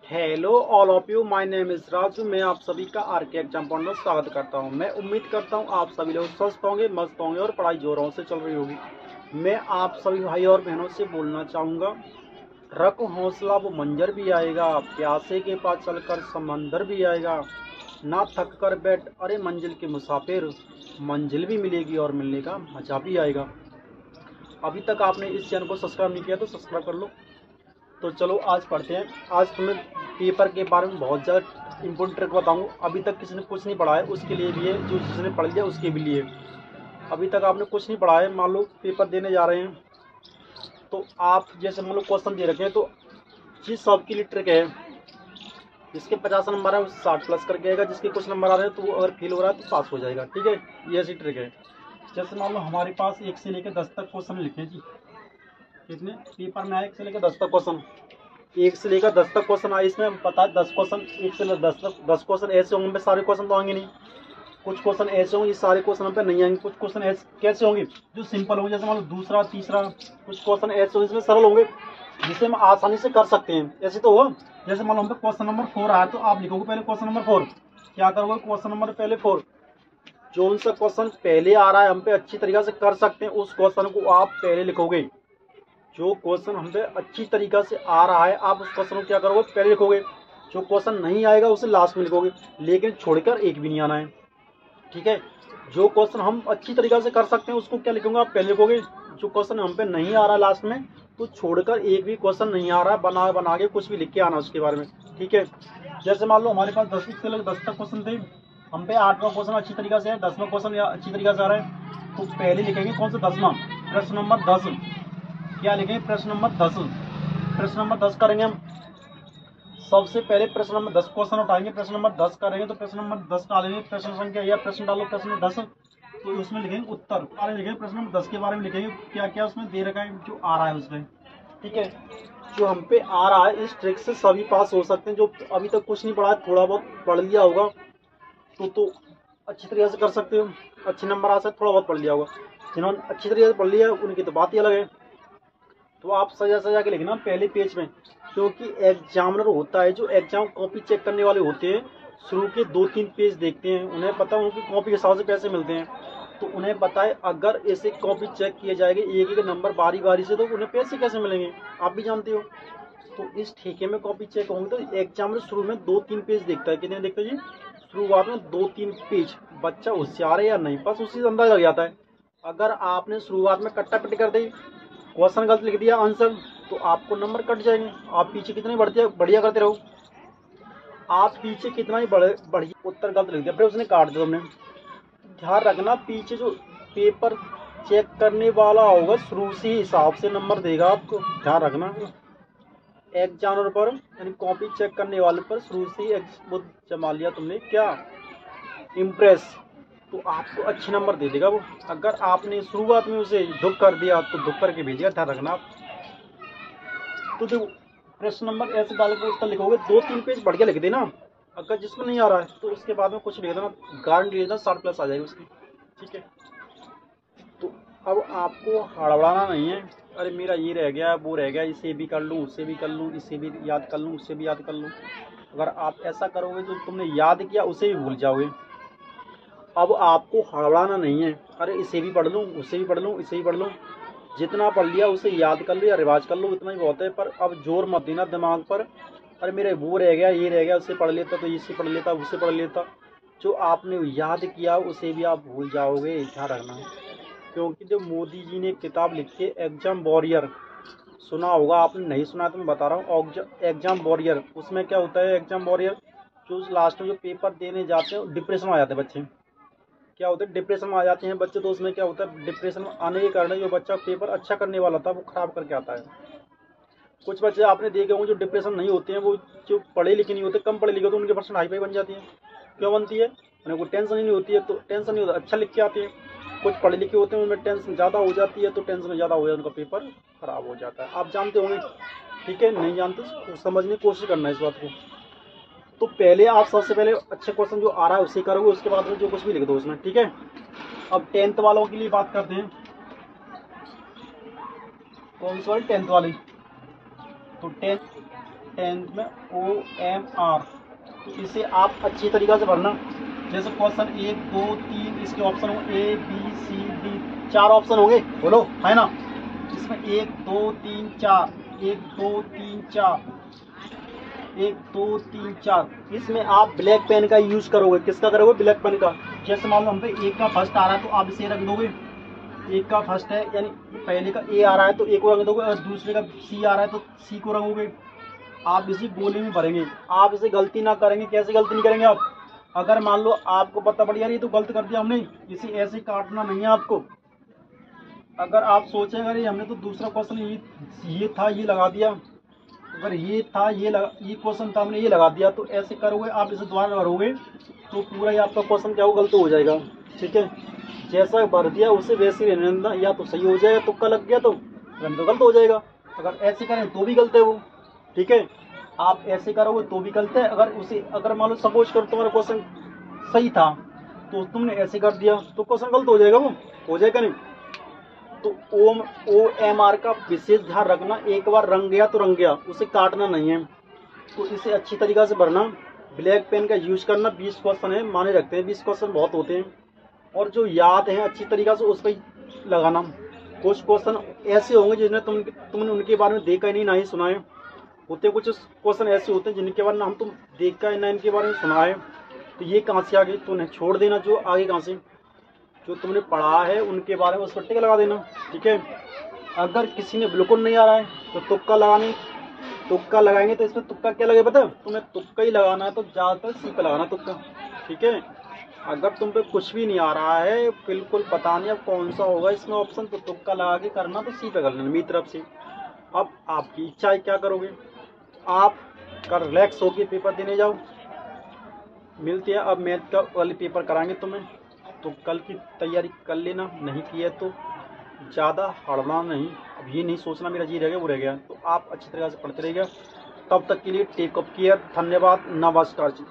Hello all of you, my name is Raju. मैं आप सभी का आरके एग्जाम पॉइंट में स्वागत करता हूं। मैं उम्मीद करता हूं आप सभी लोग स्वस्थ होंगे, मस्त होंगे और पढ़ाई जोरों से चल रही होगी। मैं आप सभी भाई और बहनों से बोलना चाहूँगा, रखो हौसला, वो मंजर भी आएगा, प्यासे के पास चलकर समंदर भी आएगा। ना थक कर बैठ, अरे मंजिल के मुसाफिर, मंजिल भी मिलेगी और मिलने का मजा भी आएगा। अभी तक आपने इस चैनल को सब्सक्राइब नहीं किया तो सब्सक्राइब कर लो। तो चलो आज पढ़ते हैं। आज तुम्हें पेपर के बारे में बहुत ज़्यादा इंपॉर्टेंट ट्रिक बताऊंगा। अभी तक किसी ने कुछ नहीं पढ़ा है उसके लिए भी है, जो जिसने पढ़ लिया उसके भी लिए। अभी तक आपने कुछ नहीं पढ़ा है, मान लो पेपर देने जा रहे हैं, तो आप जैसे मान लो क्वेश्चन दे रखे हैं, तो जिस सबके लिए ट्रिक है, जिसके 50 नंबर है वो 60 प्लस करके आएगा, जिसके कुछ नंबर आ रहे हैं तो वो अगर फेल हो रहा है तो पास हो जाएगा। ठीक है, ये ऐसी ट्रिक है। जैसे मान लो हमारे पास 1 से लेकर 10 तक क्वेश्चन लिखे जी। कितने पेपर में आए? 1 से लेकर 10 तक क्वेश्चन। 1 से लेकर 10 तक क्वेश्चन आए, इसमें पता है 10 क्वेश्चन, 1 से लेकर 10 तक 10 क्वेश्चन ऐसे होंगे, सारे क्वेश्चन तो आएंगे नहीं। कुछ क्वेश्चन ऐसे होंगे ये सारे क्वेश्चन पे नहीं आएंगे। कुछ क्वेश्चन ऐसे कैसे होंगे जो सिंपल होंगे, जैसे मान लो दूसरा तीसरा। कुछ क्वेश्चन ऐसे होंगे इसमें सरल होंगे, जिसे हम आसानी से कर सकते हैं। ऐसे तो हो, जैसे मान लो हम पे क्वेश्चन नंबर 4 आया तो आप लिखोगे पहले क्वेश्चन नंबर 4। क्या करोगे? क्वेश्चन नंबर पहले 4। जो उनसा क्वेश्चन पहले आ रहा है, हम पे अच्छी तरीके से कर सकते हैं, उस क्वेश्चन को आप पहले लिखोगे। जो क्वेश्चन हम पे अच्छी तरीका से आ रहा है, आप उस क्वेश्चन को क्या करोगे? पहले लिखोगे। जो क्वेश्चन नहीं आएगा उसे लास्ट में लिखोगे, लेकिन छोड़कर एक भी नहीं आना है। ठीक है, जो क्वेश्चन हम अच्छी तरीका से कर सकते हैं उसको क्या लिखोगे? आप पहले लिखोगे। जो क्वेश्चन हम पे नहीं आ रहा लास्ट में, तो छोड़कर एक भी क्वेश्चन नहीं आ रहा है, बना बना के कुछ भी लिख के आना उसके बारे में। ठीक है, जैसे मान लो हमारे पास 10 से लेकर 10 तक क्वेश्चन थे, हम पे 8वां क्वेश्चन अच्छी तरीका से है, 10वां क्वेश्चन अच्छी तरीका से आ रहा है, तो पहले लिखेंगे कौन सा? 10वां, प्रश्न नंबर 10। क्या लिखेंगे? प्रश्न नंबर 10। प्रश्न नंबर 10 करेंगे हम। सबसे पहले प्रश्न नंबर 10 क्वेश्चन उठाएंगे, प्रश्न नंबर 10 करेंगे तो प्रश्न नंबर 10 डालेंगे, प्रश्न संख्या या प्रश्न डालो प्रश्न 10, तो उसमें लिखेंगे उत्तर। बारे में लिखेंगे, प्रश्न नंबर 10 के बारे में लिखेंगे क्या क्या उसमें दे रखा है, जो आ रहा है उसमें। ठीक है, जो हम पे आ रहा है, इस ट्रिक से सभी पास हो सकते हैं। जो अभी तक कुछ नहीं पढ़ा है, थोड़ा बहुत पढ़ लिया होगा तो अच्छी तरीके से कर सकते हो, अच्छे नंबर आ सकते। थोड़ा बहुत पढ़ लिया होगा, जिन्होंने अच्छी तरीके से पढ़ लिया उनकी तो बात ही अलग है। तो आप सजा सजा के लिखना पहले पेज में, क्योंकि एग्जामिनर होता है, जो एग्जाम कॉपी चेक करने वाले होते हैं, शुरू के 2-3 पेज देखते हैं, उन्हें पता है उनकी कॉपी के हिसाब से पैसे मिलते हैं। तो उन्हें पता है अगर ऐसे कॉपी चेक किए जाएंगे एक एक नंबर बारी बारी से, तो उन्हें पैसे कैसे मिलेंगे, आप भी जानते हो। तो इस ठेके में कॉपी चेक होंगे तो एग्जामिनर शुरू में 2-3 पेज देखता है। कितने देखते हैं जी? शुरुआत में 2-3 पेज। बच्चा होशियार है या नहीं, बस उसी से अंदाजा लग जाता है। अगर आपने शुरुआत में कट्टा कट्टी कर दी, क्वेश्चन गलत लिख दिया आंसर, तो आपको नंबर कट जाएंगे। आप पीछे कितने बढ़िया करते रहो, आप पीछे कितना ही बढ़िया उत्तर गलत लिख दिया, फिर उसने काट दिया तुमने। ध्यान रखना, पीछे जो पेपर चेक करने वाला होगा शुरू से हिसाब से नंबर देगा आपको। ध्यान रखना, एग्जामिनर पर यानी कॉपी चेक करने वाले पर शुरू से ही वो जमा लिया तुमने क्या, इम्प्रेस, तो आपको अच्छे नंबर दे देगा वो। अगर आपने शुरुआत में उसे दुख कर दिया तो दुख करके भेजिएगा, ध्यान रखना आप। तो देखो, प्रश्न नंबर ऐसे डाल के उत्तर लिखोगे, 2-3 पेज बढ़िया लिख देना। अगर जिसमें नहीं आ रहा है तो उसके बाद में कुछ लिख देना, गारंटी दे देना 60 प्लस आ जाएगी उसकी। ठीक है, तो अब आपको हड़बड़ाना नहीं है, अरे मेरा ये रह गया वो रह गया, इसे भी कर लूँ उससे भी कर लूँ, इसे भी याद कर लूँ उससे भी याद कर लूँ। अगर आप ऐसा करोगे तो तुमने याद किया उसे भी भूल जाओगे। अब आपको हड़बड़ाना नहीं है, अरे इसे भी पढ़ लूँ उससे भी पढ़ लूँ इसे भी पढ़ लूँ। जितना पढ़ लिया उसे याद कर लो या रिवाज कर लो, इतना ही बहुत है। पर अब जोर मत देना दिमाग पर, अरे मेरे वो रह गया ये रह गया, उससे पढ़ लेता तो इससे पढ़ लेता उससे पढ़ लेता। जो आपने याद किया उसे भी आप भूल जाओगे, ध्यान रखना। क्योंकि जो मोदी जी ने किताब लिखी है एग्जाम वॉरियर, सुना होगा आपने, नहीं सुना तो मैं बता रहा हूँ। एग्जाम वॉरियर, उसमें क्या होता है? एग्जाम वॉरियर जो लास्ट में जो पेपर देने जाते हैं डिप्रेशन में आ जाते हैं बच्चे। क्या होता है? डिप्रेशन में आ जाते हैं बच्चे। तो उसमें क्या होता है? डिप्रेशन में आने के कारण जो बच्चा पेपर अच्छा करने वाला था वो खराब करके आता है। कुछ बच्चे आपने देखे होंगे जो डिप्रेशन नहीं होते हैं, वो जो पढ़े लिखे नहीं होते, कम पढ़े लिखे होते, उनके परसेंट हाई फाई बन जाती है। क्यों बनती है? उन्हें कोई टेंशन ही नहीं होती है, तो टेंशन नहीं होता, अच्छा लिख के आते हैं। कुछ पढ़े लिखे होते हैं उनमें टेंशन ज़्यादा हो जाती है, तो टेंशन ज़्यादा हो जाए उनका पेपर खराब हो जाता है। आप जानते होंगे। ठीक है, नहीं जानते तो समझने की कोशिश करना है इस बात को। तो पहले आप सबसे पहले अच्छे क्वेश्चन जो आ रहा है उसे करोगे, उसके बाद में जो कुछ भी लिख दो उसमें। ठीक है, अब 10th वालों के लिए बात करते हैं। कौन सी वाली? 10th वाली। तो 10th में OMR, तो इसे आप अच्छी तरीक़ा से भरना। जैसे क्वेश्चन 1 2 3 इसके ऑप्शन हो A B C D, 4 option होंगे, बोलो है ना। इसमें 1 2 3 4, 1 2 3 4, 1 2 3 4। इसमें आप ब्लैक पेन का यूज करोगे। किसका करोगे? ब्लैक पेन का। जैसे मान लो हम पे एक का फर्स्ट आ रहा है तो आप इसे रख दोगे, एक का फर्स्ट है यानी पहले का A आ रहा है तो A को रख दोगे, और दूसरे का C आ रहा है तो C को रखोगे। आप इसी गोले में भरेंगे। आप इसे गलती ना करेंगे। कैसे गलती नहीं करेंगे आप? अगर मान लो आपको पता पड़ यार ये तो गलत कर दिया हमने, इसे ऐसे काटना नहीं है आपको। अगर आप सोचें अरे हमने तो दूसरा क्वेश्चन ये था ये लगा दिया, अगर ये था ये क्वेश्चन था हमने ये लगा दिया, तो ऐसे करोगे आप, इसे दोबारा भरोगे तो पूरा ही आपका क्वेश्चन क्या हो, गलत हो जाएगा। ठीक है, जैसा भर दिया उसे वैसे ही रहने देना, या तो सही हो जाएगा, तुक्का लग गया तो गलत हो जाएगा। अगर ऐसे करें तो भी गलत है वो। ठीक है, आप ऐसे करोगे तो भी गलत है। अगर मान लो सपोज करो तुम्हारा क्वेश्चन सही था तो तुमने ऐसे कर दिया तो क्वेश्चन गलत हो जाएगा, वो हो जाएगा नहीं। तो OMR का विशेष ध्यान रखना। एक बार रंग गया तो रंग गया, उसे काटना नहीं है। तो इसे अच्छी तरीक़ा से भरना, ब्लैक पेन का यूज करना। 20 क्वेश्चन है, माने रखते हैं 20 क्वेश्चन बहुत होते हैं, और जो याद हैं अच्छी तरीक़ा से उस पर लगाना। कुछ क्वेश्चन ऐसे होंगे जिन्हें तुमने उनके बारे में देखा ही नहीं, ना ही सुना है। होते कुछ क्वेश्चन ऐसे होते हैं जिनके बारे में हम तुम देखा है ना इनके बारे में सुना है, तो ये कहाँ से आ गए तो उन्हें छोड़ देना। जो आगे कहाँ से जो तुमने पढ़ा है उनके बारे में उस पर टिक लगा देना। ठीक है, अगर किसी ने बिल्कुल नहीं आ रहा है तो तुक्का लगाएंगे। तो इसमें तुक्का क्या लगे पता है? तुम्हें तुक्का ही लगाना है, तो ज़्यादातर C पे लगाना तुक्का। ठीक है, अगर तुम पे कुछ भी नहीं आ रहा है, बिल्कुल पता नहीं अब कौन सा होगा इसमें ऑप्शन, तो तुक्का लगा के करना, तो C पे कर लेना मेरी तरफ से। अब आपकी इच्छा है क्या करोगे, आप कर रिलैक्स होके पेपर देने जाओ। मिलते हैं, अब मैथ का वाले पेपर कराएंगे तुम्हें, तो कल की तैयारी कर लेना। नहीं की है तो ज़्यादा हड़ना नहीं। अब ये नहीं सोचना मेरा जी रह गया वो रह गया, तो आप अच्छी तरह से पढ़ते रहिएगा। तब तक के लिए टेक अप केयर। धन्यवाद, नमस्कार जी।